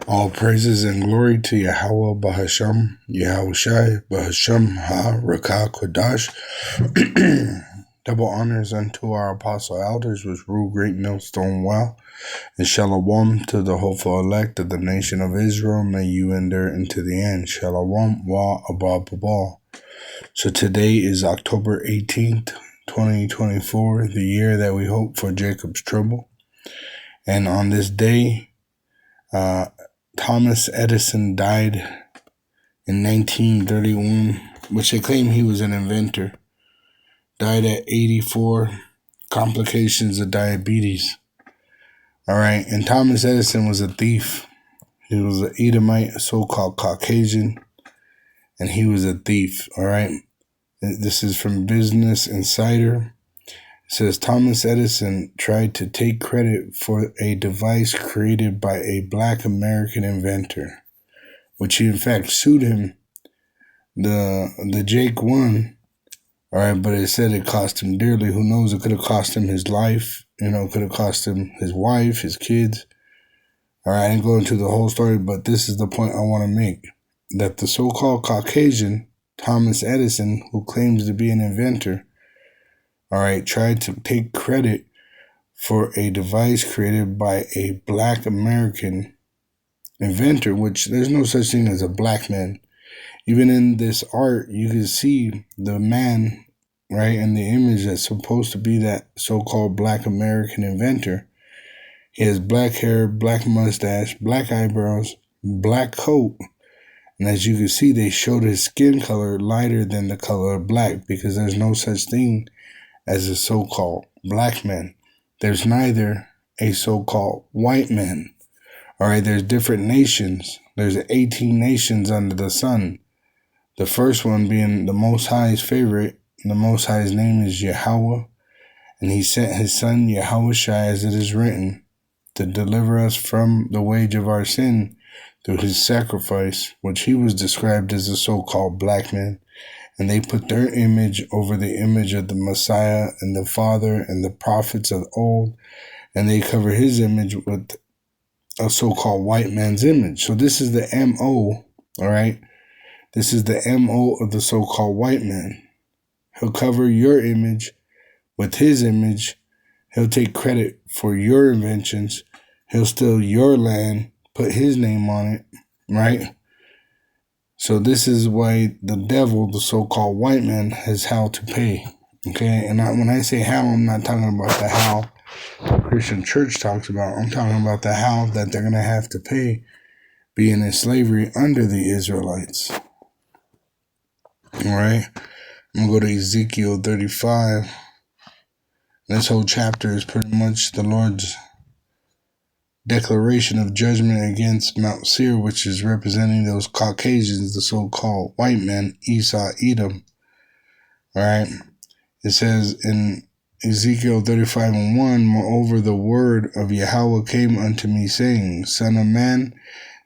All praises and glory to Yahweh Bahasham, Yahushai Bahasham Ha Rakah Kodash. Double honors unto our apostle elders, which rule Great Millstone well, and shalom to the hopeful elect of the nation of Israel. May you endure into the end. Shalom wa abba babal. So today is October 18th, 2024, the year that we hope for Jacob's trouble. And on this day, Thomas Edison died in 1931, which they claim he was an inventor. Died at 84, complications of diabetes. All right, and Thomas Edison was a thief. He was an Edomite, a so-called Caucasian, and he was a thief. All right, this is from Business Insider. It says Thomas Edison tried to take credit for a device created by a black American inventor, which he in fact sued him. The Jake won, all right, but it said it cost him dearly. Who knows? It could have cost him his life. Could have cost him his wife, his kids. All right, I didn't go into the whole story, but this is the point I want to make. That the so-called Caucasian, Thomas Edison, who claims to be an inventor, all right, tried to take credit for a device created by a black American inventor, which there's no such thing as a black man. Even in this art, you can see the man, right, in the image that's supposed to be that so-called black American inventor. He has black hair, black mustache, black eyebrows, black coat. And as you can see, they showed his skin color lighter than the color of black, because there's no such thing as a so-called black man. There's neither a so-called white man. All right, there's different nations. There's 18 nations under the sun. The first one being the Most High's favorite. The Most High's name is Yahweh, and he sent his son Yahushai, as it is written, to deliver us from the wage of our sin through his sacrifice, which he was described as a so-called black man. And they put their image over the image of the Messiah and the Father and the prophets of old, and they cover his image with a so-called white man's image. So this is the M.O., all right? This is the M.O. of the so-called white man. He'll cover your image with his image. He'll take credit for your inventions. He'll steal your land, put his name on it, right? So this is why the devil, the so-called white man, has how to pay. Okay, and when I say how, I'm not talking about the how the Christian church talks about. I'm talking about the how that they're going to have to pay being in slavery under the Israelites. All right, I'm going to go to Ezekiel 35. This whole chapter is pretty much the Lord's declaration of judgment against Mount Seir, which is representing those Caucasians, the so-called white men, Esau, Edom. All right. It says in Ezekiel 35:1, moreover, the word of Yahweh came unto me, saying, Son of man,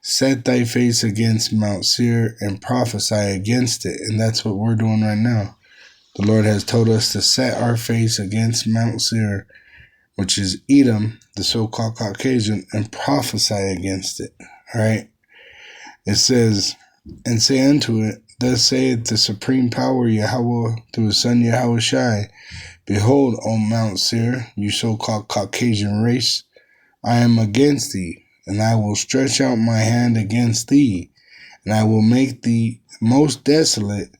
set thy face against Mount Seir and prophesy against it. And that's what we're doing right now. The Lord has told us to set our face against Mount Seir, which is Edom, the so-called Caucasian, and prophesy against it. All right. It says, and say unto it, thus saith the supreme power Yahweh through his son Yahushai, behold, O Mount Seir, you so-called Caucasian race, I am against thee, and I will stretch out my hand against thee, and I will make thee most desolate.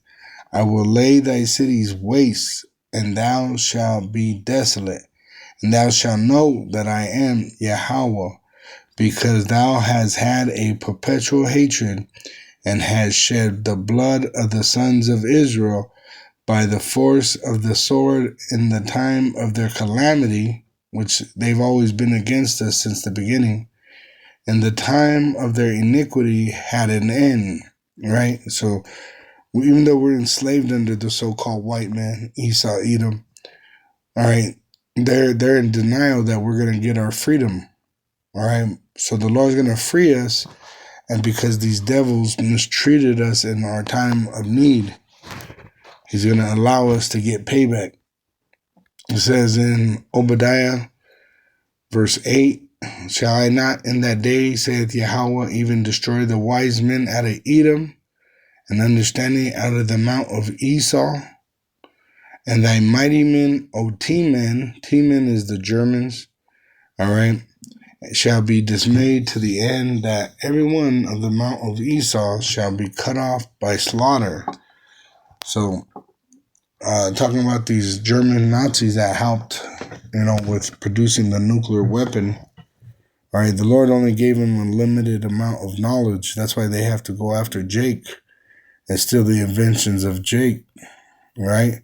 I will lay thy cities waste, and thou shalt be desolate. And thou shalt know that I am Yahweh, because thou hast had a perpetual hatred, and hast shed the blood of the sons of Israel by the force of the sword in the time of their calamity, which they've always been against us since the beginning, and the time of their iniquity had an end, right? So even though we're enslaved under the so-called white man, Esau, Edom, all right, they're in denial that we're going to get our freedom. All right. So the Lord's going to free us. And because these devils mistreated us in our time of need, he's going to allow us to get payback. It says in Obadiah, verse 8, Shall I not in that day, saith Yahweh, even destroy the wise men out of Edom, and understanding out of the mount of Esau? And thy mighty men, O Teman, Teman is the Germans, all right, shall be dismayed to the end that every one of the mount of Esau shall be cut off by slaughter. So, talking about these German Nazis that helped, with producing the nuclear weapon. All right, the Lord only gave them a limited amount of knowledge. That's why they have to go after Jake and steal the inventions of Jake, right?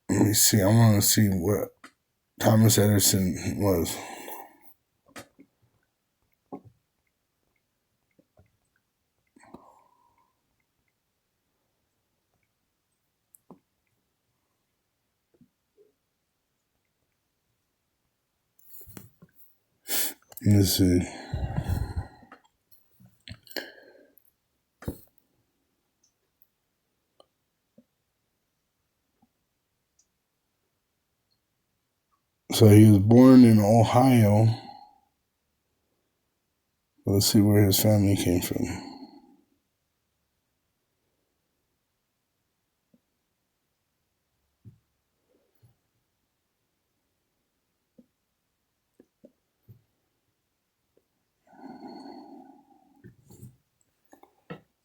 Let me see. I want to see what Thomas Edison was. Let's see. So he was born in Ohio. Let's see where his family came from.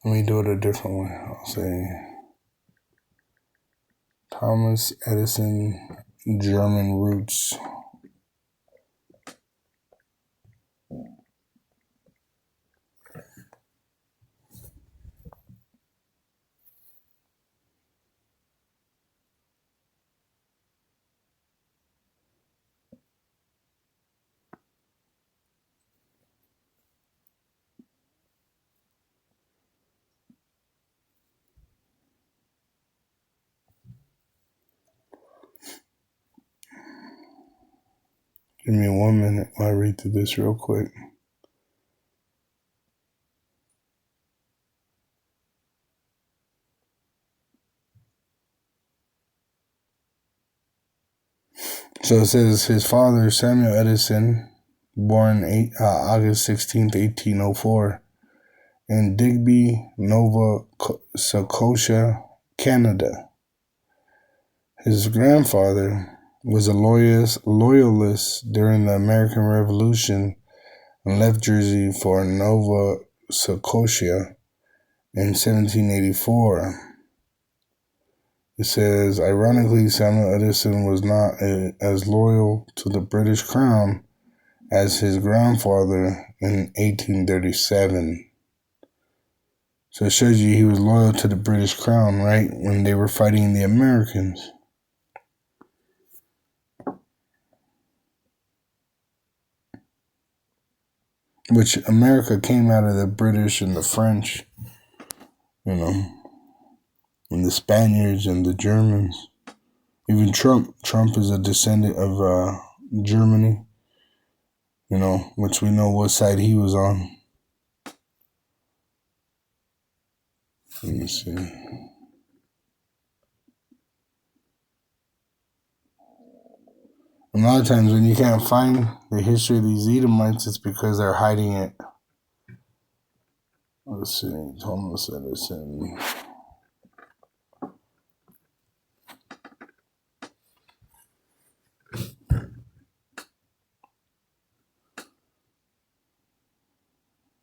Let me do it a different way. I'll say Thomas Edison, German roots. Give me 1 minute while I read through this real quick. So it says his father, Samuel Edison, born August 16th, 1804, in Digby, Nova Scotia, Canada. His grandfather was a loyalist during the American Revolution and left Jersey for Nova Scotia in 1784. It says, ironically, Samuel Edison was not as loyal to the British Crown as his grandfather in 1837. So it shows you he was loyal to the British Crown, right, when they were fighting the Americans. Which America came out of the British and the French, and the Spaniards and the Germans. Even Trump is a descendant of Germany, which we know what side he was on. Let me see. A lot of times when you can't find the history of these Edomites, it's because they're hiding it. Let's see. Thomas Edison.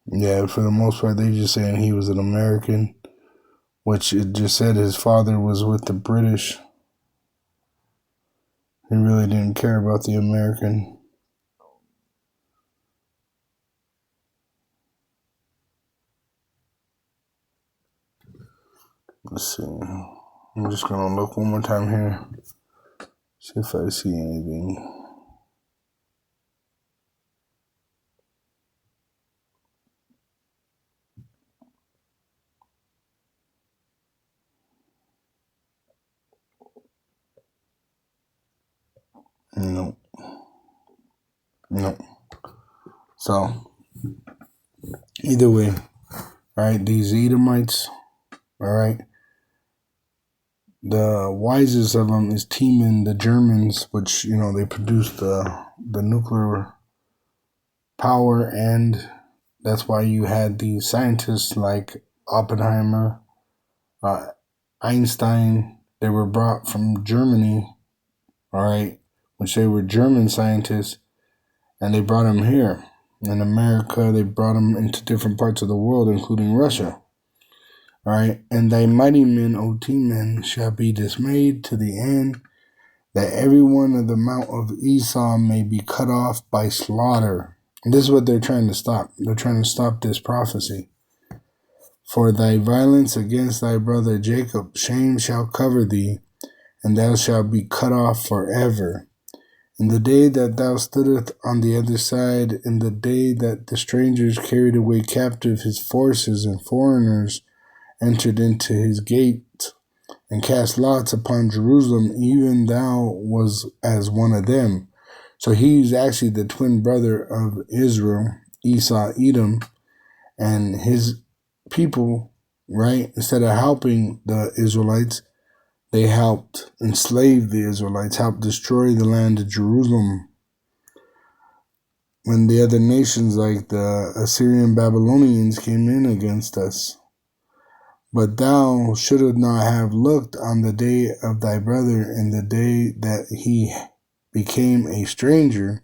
Yeah, for the most part, they just saying he was an American, which it just said his father was with the British. He really didn't care about the American. Let's see. I'm just going to look one more time here. See if I see anything. Nope. So, either way, all right, these Edomites, all right, the wisest of them is Teman, the Germans, which, they produced the nuclear power, and that's why you had these scientists like Oppenheimer, Einstein. They were brought from Germany, all right, which they were German scientists, and they brought them here. In America, they brought them into different parts of the world, including Russia. All right, and thy mighty men, O T-men, shall be dismayed to the end, that every one of the mount of Esau may be cut off by slaughter. And this is what they're trying to stop. They're trying to stop this prophecy. For thy violence against thy brother Jacob, shame shall cover thee, and thou shalt be cut off forever. In the day that thou stoodest on the other side, in the day that the strangers carried away captive his forces, and foreigners entered into his gate, and cast lots upon Jerusalem, even thou was as one of them. So he's actually the twin brother of Israel, Esau, Edom, and his people, right? Instead of helping the Israelites, they helped enslave the Israelites, helped destroy the land of Jerusalem. When the other nations like the Assyrian Babylonians came in against us. But thou shouldest not have looked on the day of thy brother in the day that he became a stranger,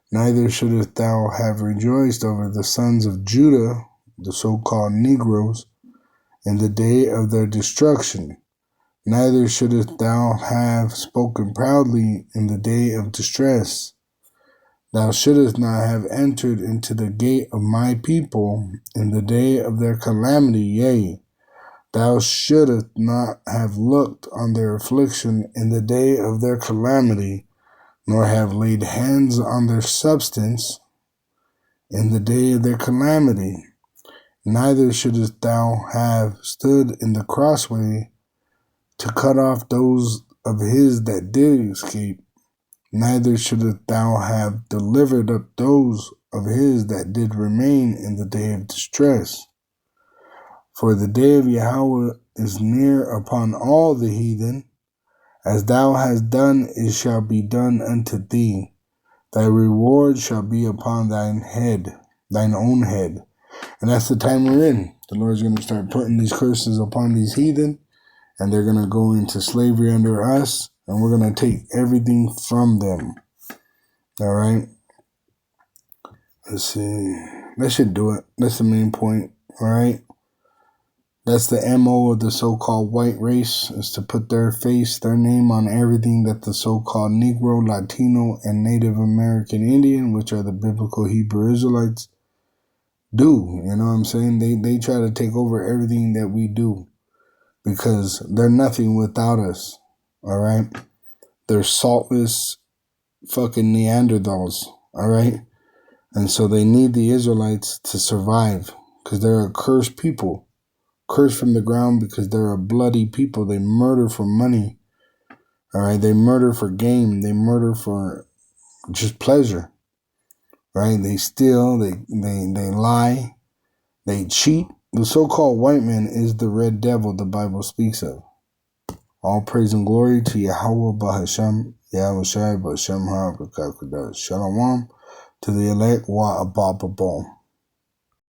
neither shouldest thou have rejoiced over the sons of Judah, the so-called Negroes, in the day of their destruction. Neither shouldest thou have spoken proudly in the day of distress. Thou shouldest not have entered into the gate of my people in the day of their calamity, yea, thou shouldest not have looked on their affliction in the day of their calamity, nor have laid hands on their substance in the day of their calamity. Neither shouldest thou have stood in the crossway to cut off those of his that did escape. Neither shouldest thou have delivered up those of his that did remain in the day of distress. For the day of Yahweh is near upon all the heathen. As thou hast done, it shall be done unto thee. Thy reward shall be upon thine head, thine own head. And that's the time we're in. The Lord's going to start putting these curses upon these heathen, and they're going to go into slavery under us, and we're going to take everything from them. All right? Let's see. That should do it. That's the main point. All right? That's the MO of the so-called white race, is to put their face, their name on everything that the so-called Negro, Latino, and Native American Indian, which are the biblical Hebrew Israelites, do. You know what I'm saying? They try to take over everything that we do, because they're nothing without us, all right? They're saltless fucking Neanderthals, all right? And so they need the Israelites to survive, because they're a cursed people, cursed from the ground, because they're a bloody people. They murder for money, all right? They murder for game. They murder for just pleasure, right? They steal, they lie, they cheat. The so-called white man is the red devil the Bible speaks of. All praise and glory to Yahweh Bahasham, Yahweh Shai Bahasham HaBrakakadah. Shalom to the elect Wa Abba Babal.